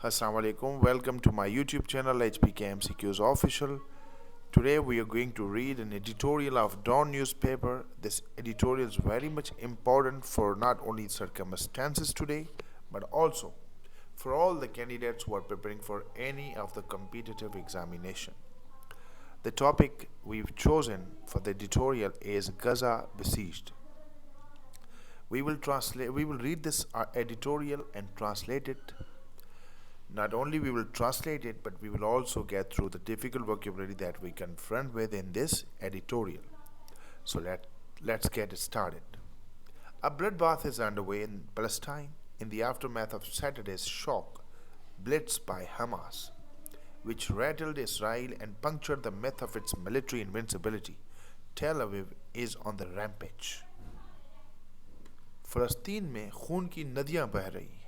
Assalamu alaikum. Welcome to my YouTube channel HBKMCQS official. Today we are going to read an editorial of Dawn newspaper. This editorial is very much important for not only circumstances today but also for all the candidates who are preparing for any of the competitive examination. The topic we've chosen for the editorial is Gaza Besieged. We will read this editorial and translate it. Not only we will translate it, but we will also get through the difficult vocabulary that we confront with in this editorial. So let's get it started. A bloodbath is underway in Palestine in the aftermath of Saturday's shock blitz by Hamas, which rattled Israel and punctured the myth of its military invincibility. Tel Aviv is on the rampage. फ़लस्तीन में खून की नदियां बह रही हैं।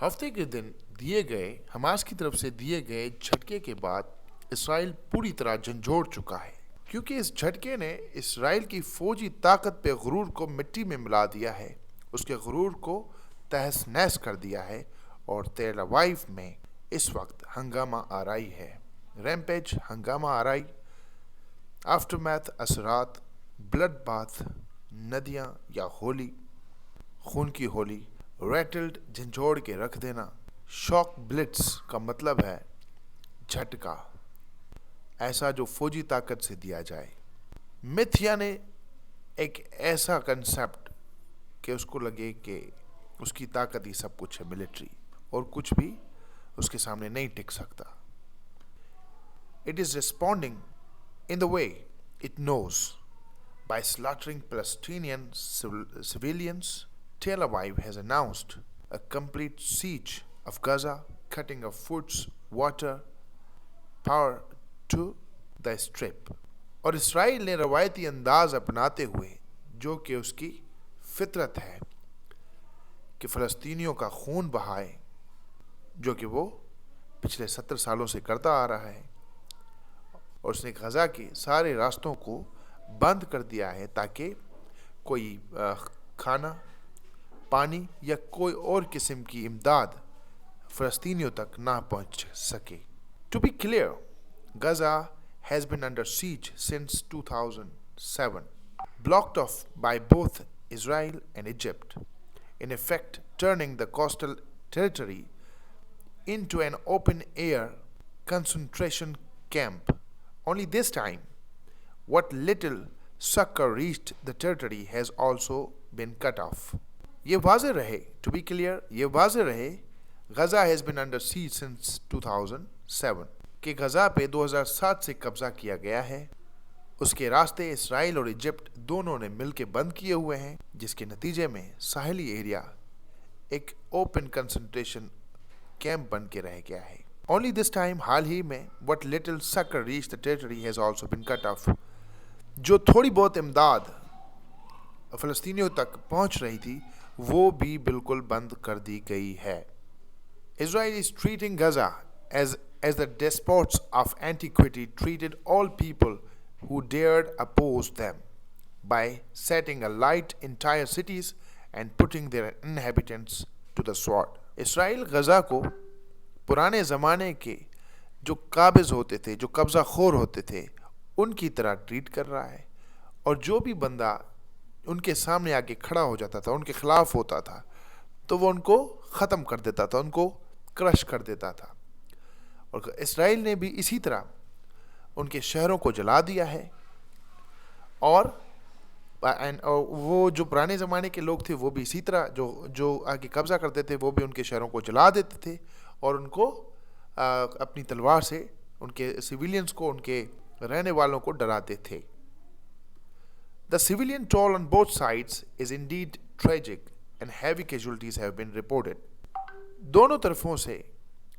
हफ्ते के दिन दिए गए हमास की तरफ से दिए गए झटके के बाद इसराइल पूरी तरह झंझोड़ चुका है, क्योंकि इस झटके ने इसराइल की फौजी ताकत पे गुरूर को मिट्टी में मिला दिया है, उसके गुरूर को तहस नहस कर दिया है और तेल अवाइफ में इस वक्त हंगामा आराई है। रैम्पेज, हंगामा आराई, आफ्टरमैथ, असरात, ब्लड बाथ, नदियाँ या होली, खून की होली, रैटल्ड, झंझोड़ के रख देना। शॉक ब्लिट्स का मतलब है झटका, ऐसा जो फौजी ताकत से दिया जाए। मिथ यानी एक ऐसा कंसेप्ट कि उसको लगे कि उसकी ताकत ही सब कुछ है, मिलिट्री, और कुछ भी उसके सामने नहीं टिक सकता। It is responding in the way it knows by slaughtering Palestinian civilians. Tel Aviv has announced a complete siege of Gaza, cutting off foods, water, power to the strip. और इसराइल ने रवायती अंदाज अपनाते हुए, जो कि उसकी फितरत है कि फ़लस्तीनियों का खून बहाए, जो कि वो पिछले 70 सालों से करता आ रहा है, और उसने गज़ा के सारे रास्तों को बंद कर दिया है ताकि कोई खाना, पानी या कोई और किस्म की इमदाद फ़लस्तीनियों तक ना पहुंच सके। To be clear, Gaza has been under siege since 2007, blocked off by both Israel and Egypt, in effect turning the coastal territory into an open-air concentration camp. Only this time, what little succor reached the territory has also been cut off. ये वाज़े रहे, to be clear, ये वाज़े रहे, गज़ा has been under siege since 2007 कि गज़ा पे 2007 से कब्ज़ा किया गया है। उसके रास्ते इसराइल और इजिप्ट दोनों ने मिलकर बंद किए हुए हैं, जिसके नतीजे में साहली एरिया एक ओपन कंसंट्रेशन कैंप बन के रह गया है। Only this time, हाल ही में, what little succor reached the territory has also been cut off. जो थोड़ी बहुत इमदाद फ़लस्तीनियों तक पहुंच रही थी, वो भी बिल्कुल बंद कर दी गई है। Israel is treating Gaza as the despots of antiquity treated all people who dared oppose them by setting alight entire cities and putting their inhabitants to the sword. Israel Gaza को पुराने ज़माने के जो काबिज़ होते थे, जो कब्ज़ा खोर होते थे, उनकी तरह ट्रीट कर रहा है, और जो भी बंदा उनके सामने आके खड़ा हो जाता था, उनके ख़िलाफ़ होता था, तो वो उनको ख़त्म कर देता था, उनको क्रश कर देता था। और इसराइल ने भी इसी तरह उनके शहरों को जला दिया है, और वो जो पुराने ज़माने के लोग थे वो भी इसी तरह जो आके कब्ज़ा करते थे, वो भी उनके शहरों को जला देते थे और उनको अपनी तलवार से उनके सिविलियंस को, उनके रहने वालों को डराते थे। The civilian toll on both sides is indeed tragic and heavy casualties have been reported. दोनों तरफों से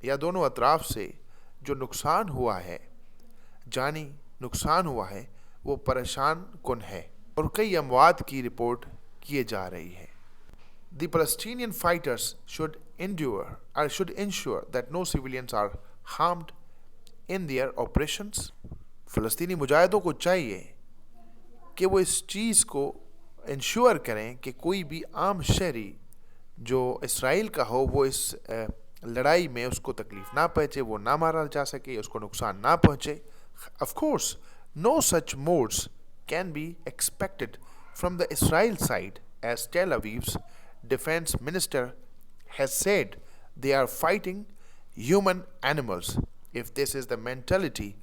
या दोनों अतराफ से जो नुकसान हुआ है, जानी नुकसान हुआ है, वो परेशान कुन है और कई अमवात की रिपोर्ट किए जा रही है। The Palestinian fighters should ensure that no civilians are harmed in their operations. फ़लस्तीनी मुजाहिदों को चाहिए कि वो इस चीज़ को इंश्योर करें कि कोई भी आम शहरी जो इसराइल का हो, वो इस लड़ाई में उसको तकलीफ ना पहुंचे, वो ना मारा जा सके, उसको नुकसान ना पहुंचे. Of course, no such modes can be expected from the Israel side, as Tel Aviv's defense minister has said they are fighting human animals. If this is the mentality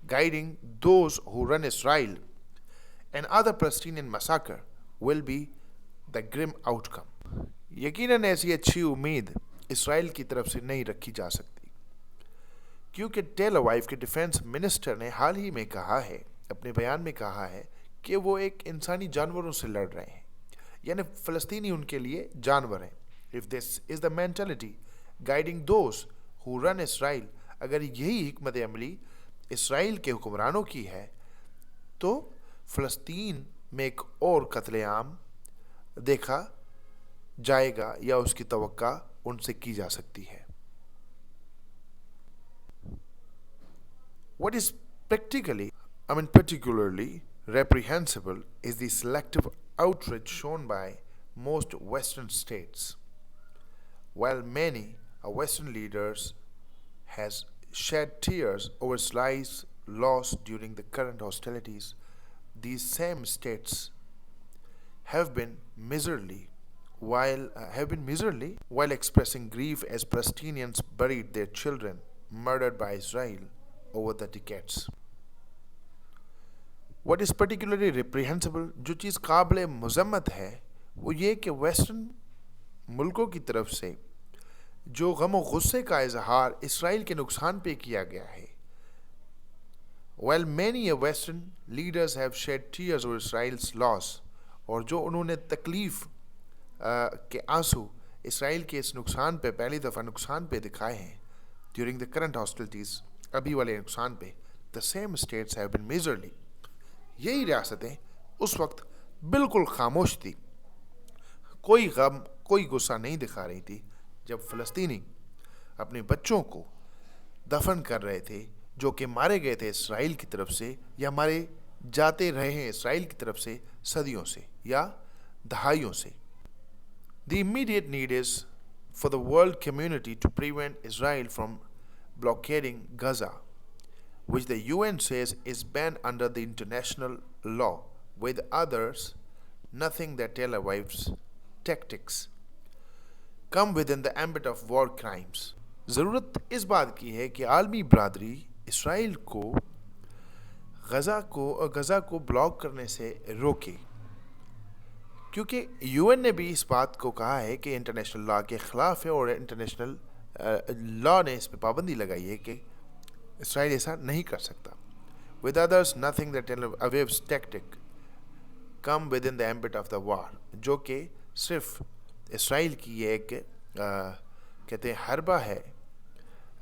guiding those who run Israel, another Palestinian massacre will be the grim outcome. यकीनन ऐसी अच्छी उम्मीद Israel की तरफ से नहीं रखी जा सकती, क्योंकि टेल अवाइव के डिफेंस मिनिस्टर ने हाल ही में कहा है, अपने बयान में कहा है कि वो एक इंसानी जानवरों से लड़ रहे हैं, यानी फ़लस्तीनी उनके लिए जानवर हैं. If this is the mentality guiding those who run Israel, अगर यही हिकमत अमली इसराइल के हुक्मरानों की है, तो फ़लस्तीन में एक और कत्लेआम देखा जाएगा या उसकी तवक्का उनसे की जा सकती है. What is particularly reprehensible is the selective outrage shown by most Western states. While many Western leaders has shed tears over Israel's loss during the current hostilities, these same states have been miserly while expressing grief as Palestinians buried their children murdered by Israel over the decades. What is particularly reprehensible, जो चीज़ काबिल मज़म्मत है, वो ये कि western मुल्कों की तरफ से जो गम और गुस्से का इजहार इसराइल के नुकसान पे किया गया है. While many Western leaders have shed tears over Israel's loss, और जो उन्होंने तकलीफ़ के आंसू इसराइल के इस नुकसान पे, पहली दफ़ा नुकसान पे दिखाए हैं ड्यूरिंग द करंट हॉस्टिलिटीज़, अभी वाले नुकसान पे, the same states have been miserly, यही रियासतें उस वक्त बिल्कुल खामोश थी, कोई गम कोई गुस्सा नहीं दिखा रही थी जब फ़लस्तीनी अपने बच्चों को दफन कर रहे थे जो कि मारे गए थे इसराइल की तरफ से या मारे जाते रहे हैं इसराइल की तरफ से सदियों से या दहाइयों से. The immediate need is for the world community to prevent Israel from blockading Gaza, which the UN says is banned under the international law, with others nothing that Tel Aviv's tactics come within the ambit of war crimes. ज़रूरत इस बात की है कि आलमी बरादरी Israel को गज़ा को ब्लॉक करने से रोके, क्योंकि यूएन ने भी इस बात को कहा है कि इंटरनेशनल लॉ के ख़िलाफ़ है और इंटरनेशनल लॉ ने इस पर पाबंदी लगाई है कि इसराइल ऐसा नहीं कर सकता. With others nothing that Tel Aviv's tactic come within the ambit of the war, जो कि सिर्फ इसराइल की एक कहते हैं हरबा है,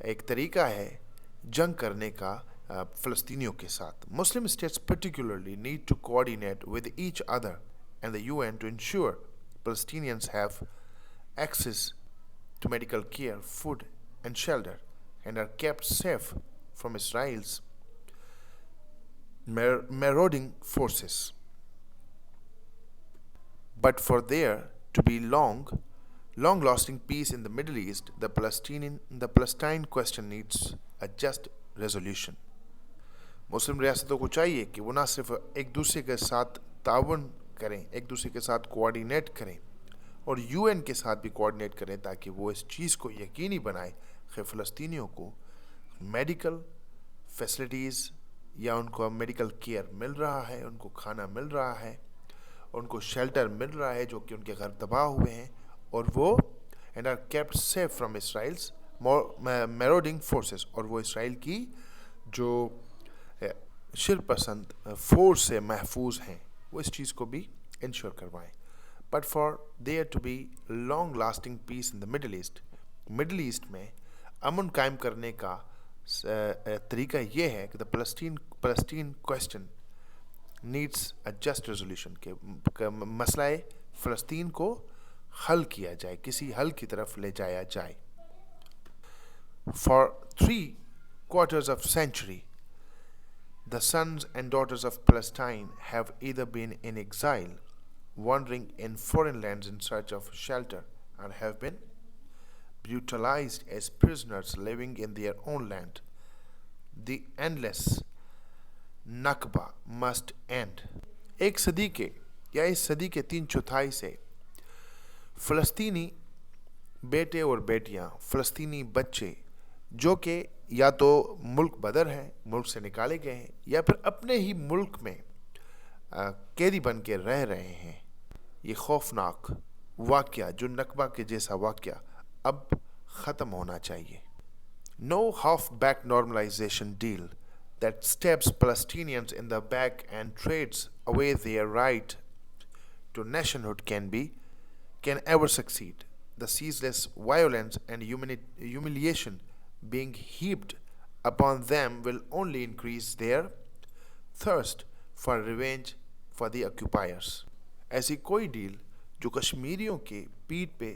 एक तरीका है जंग करने का फ़लस्तीनियों के साथ. मुस्लिम states particularly need to coordinate with each other and the UN to ensure Palestinians have access to medical care, food and shelter and are kept safe from Israel's marauding forces. But for there to be long-lasting peace in the Middle East, the Palestine question needs a just resolution. मुस्लिम रियासतों को चाहिए कि वो ना सिर्फ एक दूसरे के साथ ताउन करें, एक दूसरे के साथ कोऑर्डिनेट करें और यूएन के साथ भी कोऑर्डिनेट करें, ताकि वो इस चीज़ को यकीनी बनाए कि फ़लस्तीनियों को मेडिकल फैसिलिटीज़ या उनको मेडिकल केयर मिल रहा है, उनको खाना मिल रहा है, उनको शेल्टर मिल रहा है जो कि उनके घर तबाह हुए हैं, और वो and are kept safe from Israel's marauding forces, और वो इसराइल की जो शिरपसंद फोर्स से महफूज हैं वो इस चीज़ को भी इंश्योर करवाएं. But for there to be long lasting peace in the Middle East में अमन कायम करने का तरीका ये है कि the Palestine question needs a just resolution, के मसला फ़लस्तीन को हल किया जाए, किसी हल की तरफ ले जाया जाए. For 3/4 of century, the sons and daughters of Palestine have either been in exile, wandering in foreign lands in search of shelter, or have been brutalized as prisoners living in their own land. The endless Nakba must end. एक सदी के या इस सदी के 3/4 से फ़लस्तीनी बेटे और बेटियां, फ़लस्तीनी बच्चे जो कि या तो मुल्क बदर हैं, मुल्क से निकाले गए हैं, या फिर अपने ही मुल्क में कैदी बन के रह रहे हैं, ये खौफनाक वाक़या, जो नकबा के जैसा वाक़या, अब ख़त्म होना चाहिए. No half-back normalization deal that stabs Palestinians in the back and trades away their right to nationhood can ever succeed. The ceaseless violence and humiliation being heaped upon them will only increase their thirst for revenge for the occupiers. ऐसी कोई deal जो कश्मीरियों के पीठ पे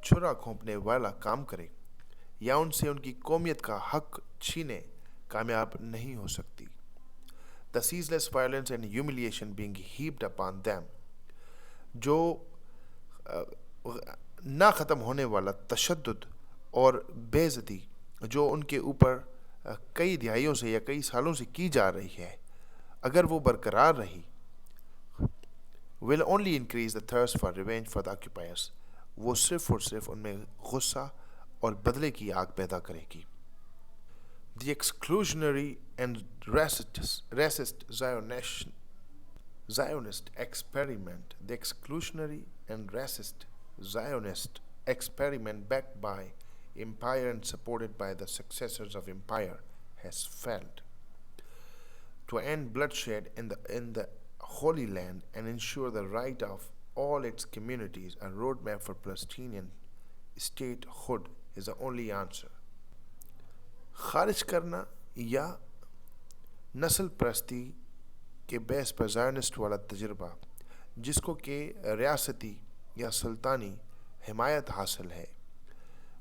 छुरा घोंपने वाला काम करे या उनसे उनकी कौमियत का हक छीने कामयाब नहीं हो सकती. The ceaseless violence and humiliation being heaped upon them, जो ना ख़त्म होने वाला तशद्दुद और बेइज्जती जो उनके ऊपर कई दिहाइयों से या कई सालों से की जा रही है, अगर वो बरकरार रही, will only increase the thirst for revenge for the occupiers. वो सिर्फ और सिर्फ उनमें गुस्सा और बदले की आग पैदा करेगी. The exclusionary and racist Zionist experiment, the exclusionary and racist Zionist experiment backed by empire and supported by the successors of empire has failed. To end bloodshed in the Holy Land and ensure the right of all its communities, a roadmap for Palestinian statehood is the only answer. खारिज करना या नस्ल परस्ती के base पर Zionist वाला तजुर्बा, जिसको कि रियासती या सुल्तानी हिमायत हासिल है,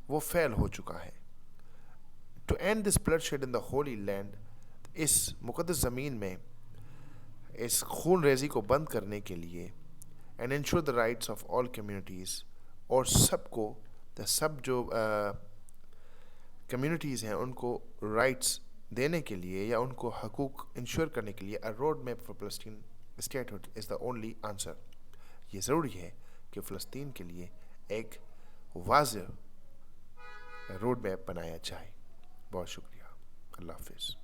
वो फेल हो चुका है. To end this bloodshed in the Holy Land, इस मुक़द्दस ज़मीन में इस खून रेजी को बंद करने के लिए, and ensure the rights of all communities, और सबको सब जो कम्युनिटीज़ हैं उनको राइट्स देने के लिए या उनको हकूक़ इंश्योर करने के लिए, a road map for Palestine statehood is the only answer. ये ज़रूरी है कि फ़लस्तीन के लिए एक वाज़ेह रोड मैप बनाया जाए. बहुत शुक्रिया. अल्लाह हाफ़िज़.